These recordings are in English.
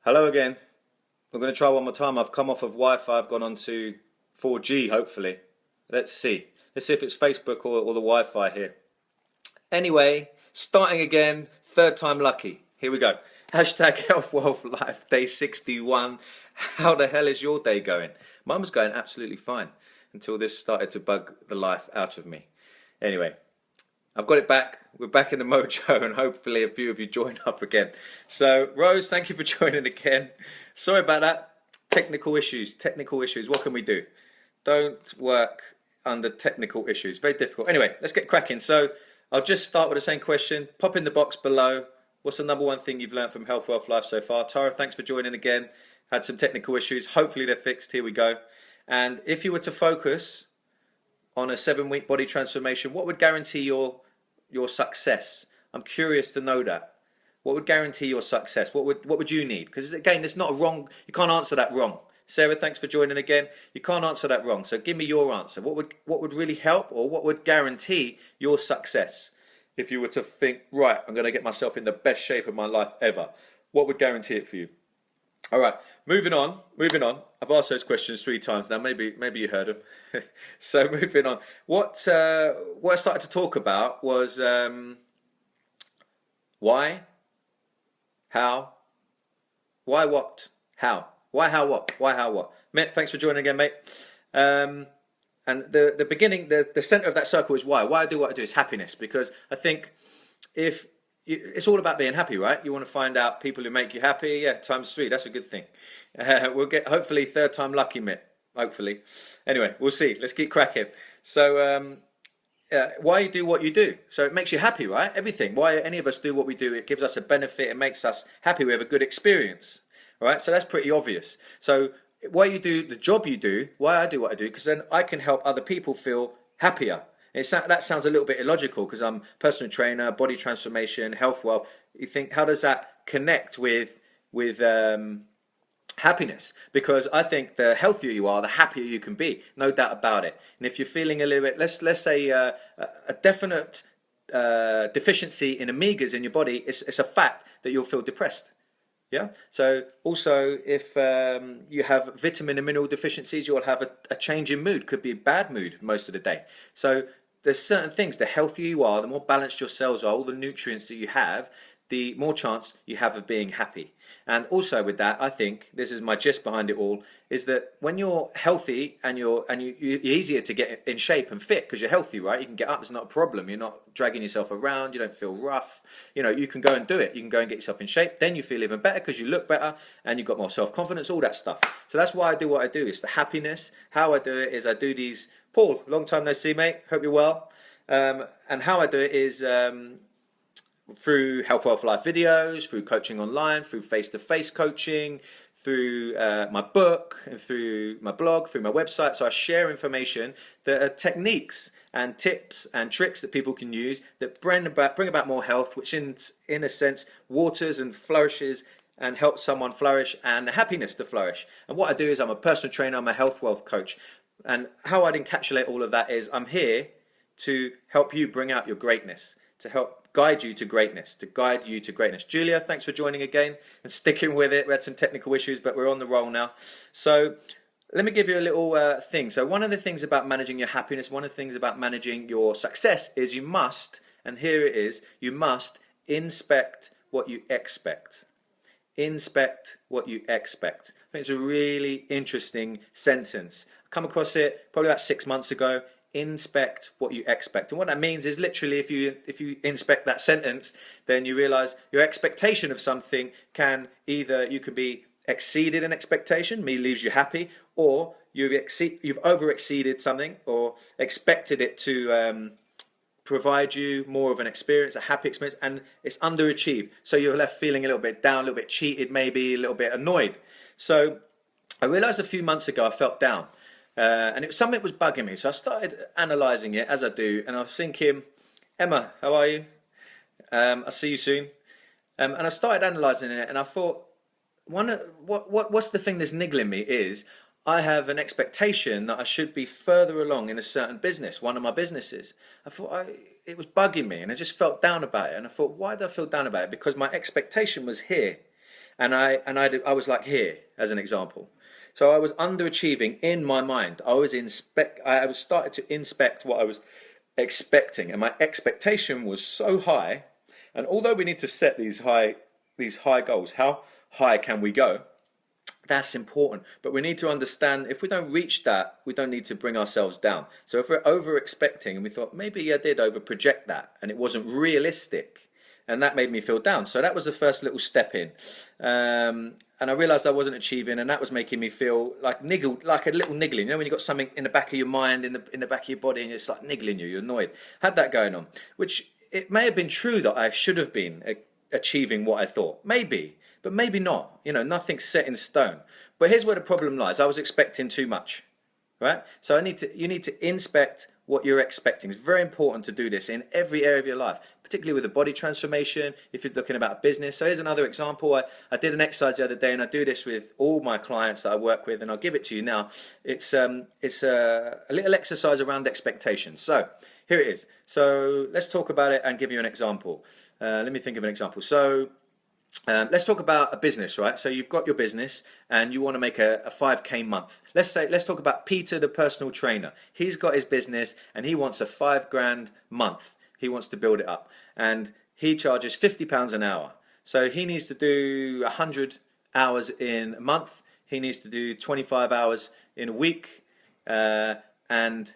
Hello again. We're going to try one more time. I've come off of Wi-Fi. I've gone on to 4G, hopefully. Let's see. Let's see if it's Facebook or the Wi-Fi here. Anyway, starting again, third time lucky. Here we go. Hashtag Health, Wealth, Life, day 61. How the hell is your day going? Mine was going absolutely fine until this started to bug the life out of me. Anyway, I've got it back. We're back in the mojo, and hopefully a few of you join up again. So, Rose, thank you for joining again. Sorry about that. Technical issues. What can we do? Don't work under technical issues. Very difficult. Anyway, let's get cracking. So, I'll just start with the same question. Pop in the box below. What's the number one thing you've learned from Health, Wealth, Life so far? Tara, thanks for joining again. Had some technical issues. Hopefully they're fixed. Here we go. And if you were to focus on a 7-week body transformation, what would guarantee your success? I'm curious to know that. What would guarantee your success? What would you need? Because again, it's not a wrong. You can't answer that wrong. Sarah, thanks for joining again. You can't answer that wrong. So give me your answer. What would really help, or what would guarantee your success? If you were to think, right, I'm going to get myself in the best shape of my life ever, what would guarantee it for you? All right, moving on. I've asked those questions 3 times now. Maybe you heard them. So moving on. What I started to talk about was why, how, why, what, how, why, how, what, why, how, what. Mitt, thanks for joining again, mate. And the beginning, the center of that circle is why. Why I do what I do is happiness, because I think it's all about being happy, right? You want to find out people who make you happy. Yeah, ×3. That's a good thing. We'll get hopefully third time lucky, Mitt. Hopefully. Anyway, we'll see. Let's keep cracking. So, why you do what you do? So it makes you happy, right? Everything. Why any of us do what we do? It gives us a benefit. It makes us happy. We have a good experience, right? So that's pretty obvious. So why you do the job you do? Why I do what I do? Because then I can help other people feel happier. That sounds a little bit illogical because I'm a personal trainer, body transformation, health, wealth. You think, how does that connect with happiness? Because I think the healthier you are, the happier you can be, no doubt about it. And if you're feeling a little bit, let's say a definite deficiency in omegas in your body, it's a fact that you'll feel depressed. Yeah. So also, if you have vitamin and mineral deficiencies, you'll have a change in mood. Could be a bad mood most of the day. So there's certain things. The healthier you are, the more balanced your cells are, all the nutrients that you have, the more chance you have of being happy. And also with that, I think this is my gist behind it all, is that when you're healthy and you're easier to get in shape and fit because you're healthy, right? You can get up, it's not a problem. You're not dragging yourself around, you don't feel rough. You know, you can go and do it. You can go and get yourself in shape. Then you feel even better because you look better and you've got more self-confidence, all that stuff. So that's why I do what I do. It's the happiness. How I do it is I do these. Paul, long time no see, mate. Hope you're well. And how I do it is through Health, Wealth, Life videos, through coaching online, through face-to-face coaching, through my book, and through my blog, through my website. So I share information that are techniques and tips and tricks that people can use that bring about more health, which in a sense waters and flourishes and helps someone flourish and the happiness to flourish. And what I do is I'm a personal trainer, I'm a health wealth coach. And how I'd encapsulate all of that is I'm here to help you bring out your greatness, to help guide you to greatness, Julia, thanks for joining again and sticking with it. We had some technical issues, but we're on the roll now. So let me give you a little thing. So one of the things about managing your happiness, one of the things about managing your success is you must, and here it is, you must inspect what you expect. Inspect what you expect. I think it's a really interesting sentence. I come across it probably about 6 months ago. Inspect what you expect, and what that means is literally if you inspect that sentence, then you realize your expectation of something can either you could be exceeded an expectation, leaves you happy, or you've over exceeded something or expected it to provide you more of an experience, a happy experience, and it's underachieved, so you're left feeling a little bit down, a little bit cheated, maybe a little bit annoyed. So I realized a few months ago I felt down. And it was something that was bugging me, so I started analysing it as I do, and I was thinking, Emma, how are you? I'll see you soon. And I started analysing it, and I thought, what's the thing that's niggling me is I have an expectation that I should be further along in a certain business, one of my businesses. I thought it was bugging me, and I just felt down about it, and I thought, why did I feel down about it? Because my expectation was here. I was like here as an example. So I was underachieving in my mind. I was started to inspect what I was expecting, and my expectation was so high. And although we need to set these high goals, how high can we go? That's important, but we need to understand if we don't reach that, we don't need to bring ourselves down. So if we're over expecting and we thought maybe I did over project that and it wasn't realistic, and that made me feel down. So that was the first little step in, and I realized I wasn't achieving, and that was making me feel like like a little niggling. You know, when you've got something in the back of your mind, in the back of your body, and it's like niggling you, you're annoyed. Had that going on, which it may have been true that I should have been achieving what I thought, maybe. But maybe not. You know, nothing's set in stone. But here's where the problem lies. I was expecting too much, right? So you need to inspect what you're expecting. It's very important to do this in every area of your life, particularly with the body transformation, if you're looking about a business. So here's another example. I did an exercise the other day, and I do this with all my clients that I work with, and I'll give it to you now. It's a little exercise around expectations. So here it is. So let's talk about it and give you an example. Let me think of an example. So let's talk about a business, right? So you've got your business and you want to make a 5K month. Let's talk about Peter, the personal trainer. He's got his business and he wants a 5 grand month. He wants to build it up, and he charges £50 an hour. So he needs to do 100 hours in a month. He needs to do 25 hours in a week, and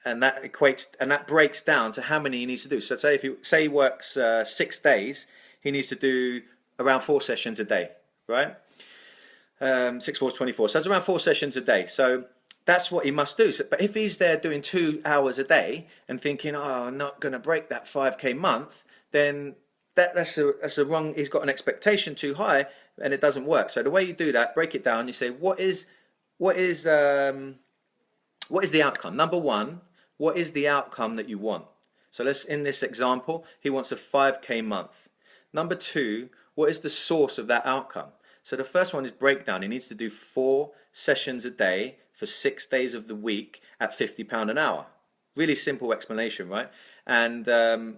that breaks down to how many he needs to do. So say he works 6 days, he needs to do around 4 sessions a day, right? 6, 4, 24. So that's around 4 sessions a day. So that's what he must do. So, but if he's there doing 2 hours a day and thinking, oh, I'm not going to break that 5K month, then that's a wrong. He's got an expectation too high, and it doesn't work. So the way you do that, break it down. You say, what is the outcome? Number one, what is the outcome that you want? So in this example, he wants a 5K month. Number two, what is the source of that outcome? So the first one is breakdown. He needs to do 4 sessions a day for 6 days of the week at £50 an hour. Really simple explanation, right? And then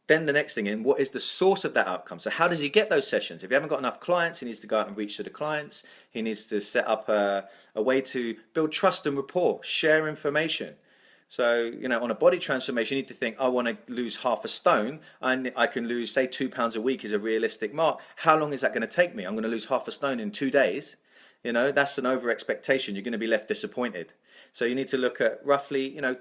the next thing what is the source of that outcome? So how does he get those sessions? If you haven't got enough clients, he needs to go out and reach to the clients. He needs to set up a way to build trust and rapport, share information. So, you know, on a body transformation, you need to think, I want to lose half a stone. I can lose, say, £2 a week is a realistic mark. How long is that going to take me? I'm going to lose half a stone in 2 days. You know, that's an over expectation. You're going to be left disappointed. So you need to look at roughly, you know,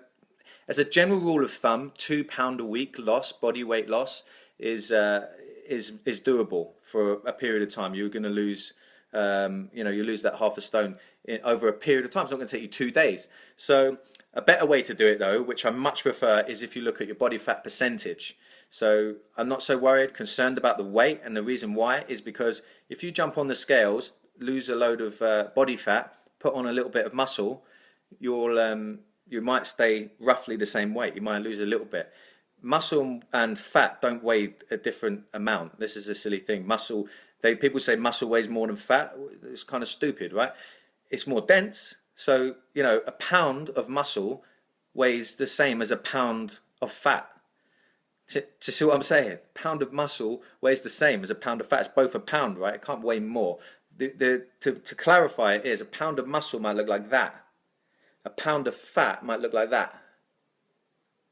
as a general rule of thumb, £2 a week loss, body weight loss, is doable for a period of time. You're going to lose, you lose that half a stone over a period of time. It's not going to take you 2 days. So a better way to do it, though, which I much prefer, is if you look at your body fat percentage. So I'm not so concerned about the weight, and the reason why is because if you jump on the scales, lose a load of body fat, put on a little bit of muscle, you might stay roughly the same weight. You might lose a little bit. Muscle and fat don't weigh a different amount. This is a silly thing. People say muscle weighs more than fat. It's kind of stupid, right? It's more dense. So, you know, a pound of muscle weighs the same as a pound of fat. Do you see what I'm saying? A pound of muscle weighs the same as a pound of fat. It's both a pound, right? It can't weigh more. To clarify it is, a pound of muscle might look like that. A pound of fat might look like that.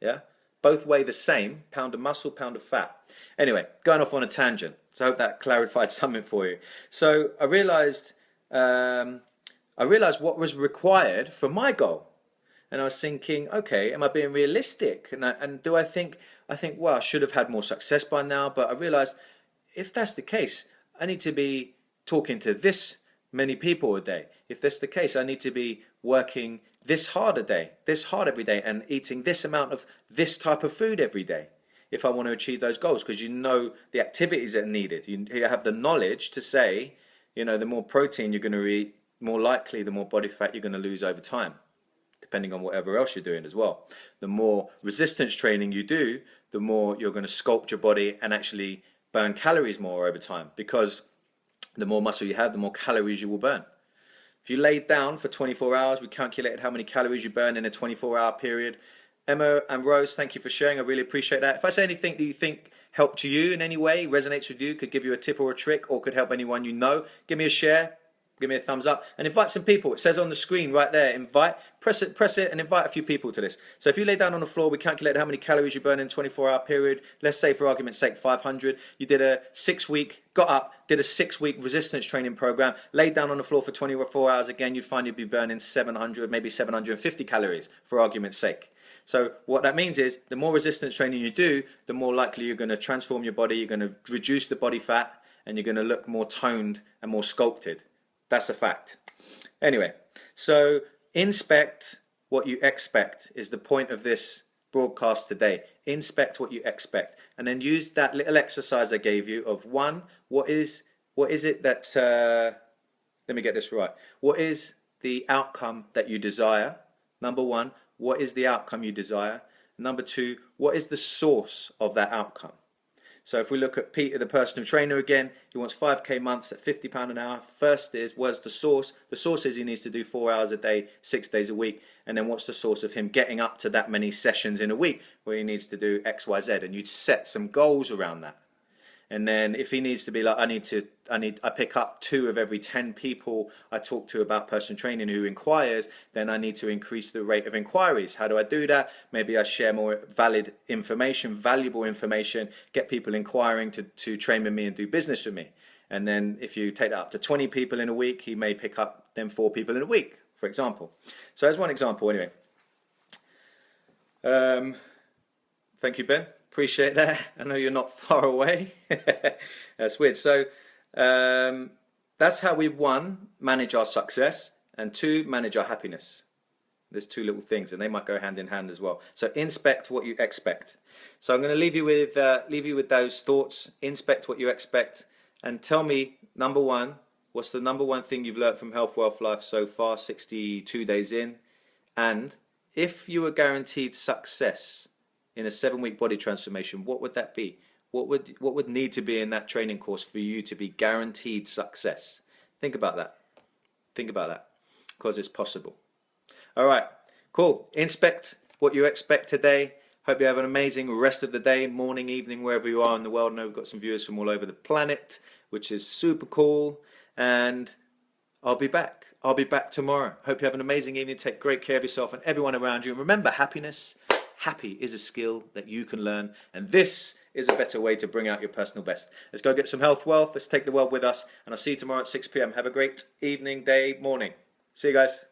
Yeah? Both weigh the same, pound of muscle, pound of fat. Anyway, going off on a tangent. So I hope that clarified something for you. So I realized what was required for my goal. And I was thinking, okay, am I being realistic? And do I think, well, I should have had more success by now. But I realized if that's the case, I need to be talking to this many people a day. If that's the case, I need to be working this hard a day, this hard every day, and eating this amount of this type of food every day if I want to achieve those goals, because you know the activities that are needed. You have the knowledge to say, you know, the more protein you're going to eat, more likely the more body fat you're going to lose over time, depending on whatever else you're doing as well. The more resistance training you do, the more you're going to sculpt your body and actually burn calories more over time, because the more muscle you have, the more calories you will burn. If you laid down for 24 hours, we calculated how many calories you burn in a 24-hour period. Emma and Rose, thank you for sharing. I really appreciate that. If I say anything that you think helped you in any way, resonates with you, could give you a tip or a trick, or could help anyone you know, give me a share. Give me a thumbs up and invite some people. It says on the screen right there, invite, press it and invite a few people to this. So if you lay down on the floor, we calculate how many calories you burn in a 24-hour period. Let's say for argument's sake 500. You did a 6-week, got up, did a 6-week resistance training program, laid down on the floor for 24 hours again, you'd find you'd be burning 700, maybe 750 calories for argument's sake. So what that means is the more resistance training you do, the more likely you're going to transform your body, you're going to reduce the body fat, and you're going to look more toned and more sculpted. That's a fact. Anyway, so inspect what you expect is the point of this broadcast today. Inspect what you expect, and then use that little exercise I gave you of one, what is it that, let me get this right. What is the outcome that you desire? Number one, what is the outcome you desire? Number two, what is the source of that outcome? So if we look at Peter, the personal trainer again, he wants 5k months at £50 an hour. First is, where's the source? The source is he needs to do 4 hours a day, 6 days a week. And then what's the source of him getting up to that many sessions in a week where he needs to do X, Y, Z? And you'd set some goals around that. And then if he needs to be like, I pick up 2 of every 10 people I talk to about personal training who inquires, then I need to increase the rate of inquiries. How do I do that? Maybe I share more valid information, valuable information, get people inquiring to train with me and do business with me. And then if you take that up to 20 people in a week, he may pick up then 4 people in a week, for example. So as one example anyway. Thank you, Ben. Appreciate that. I know you're not far away. That's weird. So that's how we, 1, manage our success, and 2, manage our happiness. There's 2 little things, and they might go hand in hand as well. So inspect what you expect. So I'm going to leave you with those thoughts. Inspect what you expect, and tell me, number 1, what's the number 1 thing you've learned from Health, Wealth, Life so far, 62 days in? And if you were guaranteed success in a 7-week body transformation, what would that be? What would need to be in that training course for you to be guaranteed success? Think about that. Think about that, because it's possible. All right, cool. Inspect what you expect today. Hope you have an amazing rest of the day, morning, evening, wherever you are in the world. I know we've got some viewers from all over the planet, which is super cool. And I'll be back. I'll be back tomorrow. Hope you have an amazing evening. Take great care of yourself and everyone around you. And remember, happy is a skill that you can learn, and this is a better way to bring out your personal best. Let's go get some health, wealth. Let's take the world with us, and I'll see you tomorrow at 6 p.m. Have a great evening, day, morning. See you guys.